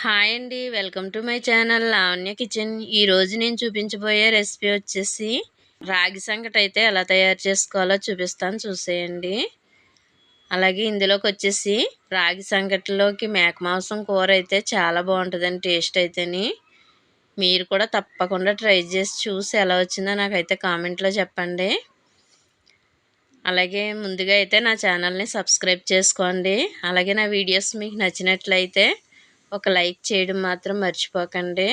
Hi అండి, welcome to my channel Lavanya kitchen. ఈరోజు నేను చూపించబోయే రెసిపీ వచ్చేసి రాగి సంగటి అయితే ఎలా తయారు చేసుకోవాలో చూపిస్తాను, చూసేయండి. అలాగే ఇందులోకి వచ్చేసి రాగి సంగటిలోకి మేక మాంసం కూర అయితే చాలా బాగుంటుందండి. టేస్ట్ అయితేని మీరు కూడా తప్పకుండా ట్రై చేసి చూసి ఎలా వచ్చిందో నాకైతే కామెంట్లో చెప్పండి. అలాగే ముందుగా అయితే నా ఛానల్ని సబ్స్క్రైబ్ చేసుకోండి. అలాగే నా వీడియోస్ మీకు నచ్చినట్లయితే ఒక లైక్ చేయడం మాత్రం మర్చిపోకండి.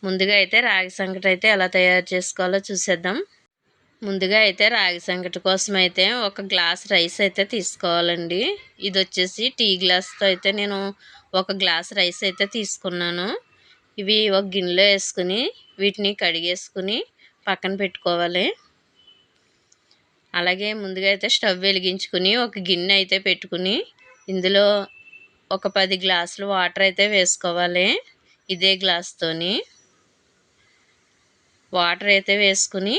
ముందుగా అయితే రాగి సంగటి అయితే ఎలా తయారు చేసుకోవాలో చూసేద్దాం. ముందుగా అయితే రాగి సంగటి కోసం అయితే ఒక గ్లాస్ రైస్ అయితే తీసుకోవాలండి. ఇది వచ్చేసి టీ గ్లాస్తో అయితే నేను ఒక గ్లాస్ రైస్ అయితే తీసుకున్నాను. ఇవి ఒక గిన్నెలో వేసుకుని వీటిని కడిగేసుకుని పక్కన పెట్టుకోవాలి. అలాగే ముందుగా అయితే స్టవ్ వెలిగించుకుని ఒక గిన్నె అయితే పెట్టుకుని ఇందులో ఒక 10 గ్లాసులు వాటర్ అయితే వేసుకోవాలి. ఇదే గ్లాస్తోని వాటర్ అయితే వేసుకుని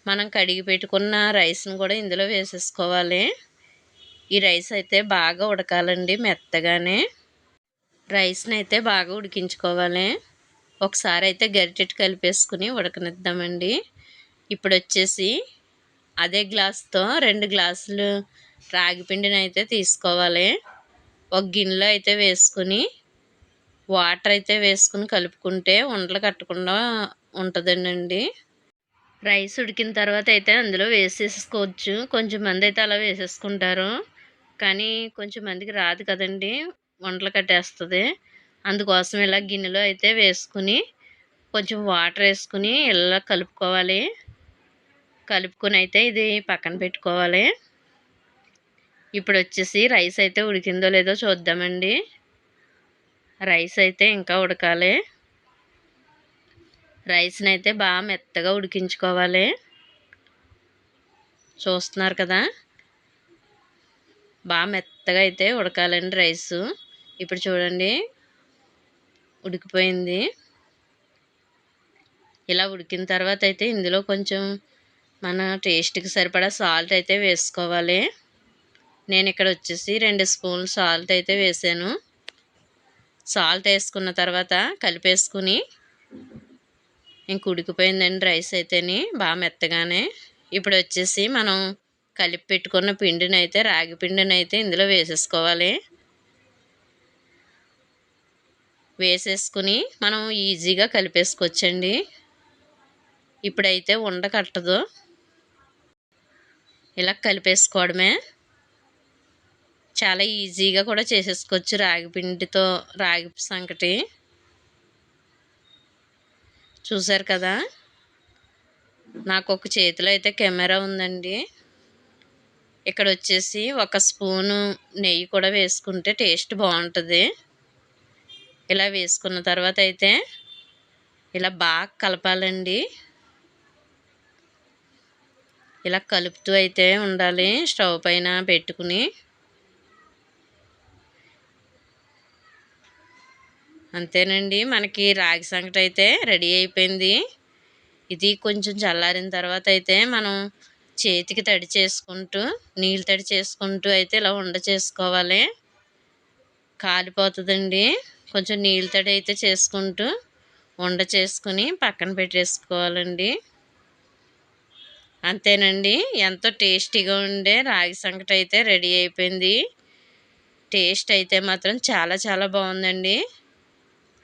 మనం కడిగి పెట్టుకున్న రైస్ని కూడా ఇందులో వేసేసుకోవాలి. ఈ రైస్ అయితే బాగా ఉడకాలండి, మెత్తగానే రైస్ని అయితే బాగా ఉడికించుకోవాలి. ఒకసారి అయితే గరిటెట్ కలిపేసుకుని ఉడకనిద్దామండి. ఇప్పుడు వచ్చేసి అదే గ్లాస్తో 2 గ్లాసులు రాగి పిండిని అయితే తీసుకోవాలి. ఒక గిన్నెలో అయితే వేసుకుని వాటర్ అయితే వేసుకుని కలుపుకుంటే ఉండలు కట్టకుండా ఉంటుందండి. రైస్ ఉడికిన తర్వాత అయితే అందులో వేసేసుకోవచ్చు. కొంచెం మంది అయితే అలా వేసేసుకుంటారు, కానీ కొంచెం మందికి రాదు కదండి, ఉండలు కట్టేస్తుంది. అందుకోసం ఇలా గిన్నెలో అయితే వేసుకుని కొంచెం వాటర్ వేసుకుని ఇలా కలుపుకోవాలి. కలుపుకొని అయితే ఇది పక్కన పెట్టుకోవాలి. ఇప్పుడు వచ్చేసి రైస్ అయితే ఉడికిందో లేదో చూద్దామండి. రైస్ అయితే ఇంకా ఉడకాలి. రైస్ని అయితే బాగా మెత్తగా ఉడికించుకోవాలి. చూస్తున్నారు కదా, బాగా మెత్తగా అయితే ఉడకాలండి రైసు. ఇప్పుడు చూడండి, ఉడికిపోయింది. ఇలా ఉడికిన తర్వాత అయితే ఇందులో కొంచెం మన టేస్ట్కి సరిపడా సాల్ట్ అయితే వేసుకోవాలి. నేను ఇక్కడ వచ్చేసి 2 స్పూన్లు సాల్ట్ అయితే వేసాను. సాల్ట్ వేసుకున్న తర్వాత కలిపేసుకుని ఇంక ఉడికిపోయిందండి రైస్ అయితేని బాగా మెత్తగానే. ఇప్పుడు వచ్చేసి మనం కలిపి పెట్టుకున్న పిండిని అయితే రాగి పిండిని అయితే ఇందులో వేసేసుకోవాలి. వేసేసుకుని మనం ఈజీగా కలిపేసుకోవచ్చండి. ఇప్పుడైతే ఉండ కట్టదు, ఇలా కలిపేసుకోవడమే. చాలా ఈజీగా కూడా చేసేసుకోవచ్చు రాగి పిండితో రాగి సంగటి. చూసారు కదా, నాకు ఒక చేతిలో అయితే కెమెరా ఉందండి. ఇక్కడ వచ్చేసి ఒక స్పూను నెయ్యి కూడా వేసుకుంటే టేస్ట్ బాగుంటుంది. ఇలా వేసుకున్న తర్వాత అయితే ఇలా బాగా కలపాలండి. ఇలా కలుపుతూ అయితే ఉండాలి స్టవ్ పైన పెట్టుకుని. అంతేనండి, మనకి రాగి సంగటి అయితే రెడీ అయిపోయింది. ఇది కొంచెం చల్లారిన తర్వాత అయితే మనం చేతికి తడి చేసుకుంటూ నీళ్ళు తడి చేసుకుంటూ అయితే ఇలా ఉండ చేసుకోవాలి. కాలిపోతుందండి. కొంచెం నీళ్ళు తడి అయితే చేసుకుంటూ ఉండ చేసుకుని పక్కన పెట్టేసుకోవాలండి. అంతేనండి, ఎంతో టేస్టీగా ఉండే రాగి సంగటి అయితే రెడీ అయిపోయింది. టేస్ట్ అయితే మాత్రం చాలా చాలా బాగుందండి.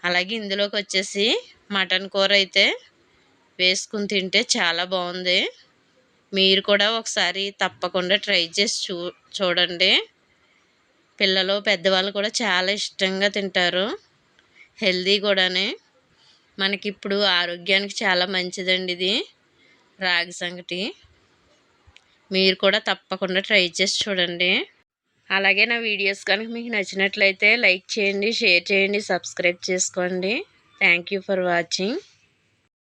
అలాగే ఇందులోకి వచ్చేసి మటన్ కూర అయితే వేసుకుని తింటే చాలా బాగుంది. మీరు కూడా ఒకసారి తప్పకుండా ట్రై చేసి చూడండి. పిల్లలు పెద్దవాళ్ళు కూడా చాలా ఇష్టంగా తింటారు. హెల్దీ కూడానే. మనకి ఇప్పుడు ఆరోగ్యానికి చాలా మంచిదండి ఇది రాగి సంగటి. మీరు కూడా తప్పకుండా ట్రై చేసి చూడండి. అలాగే నా వీడియోస్ కనుక మీకు నచ్చినట్లయితే లైక్ చేయండి, షేర్ చేయండి, సబ్స్క్రైబ్ చేసుకోండి. Thank you for watching.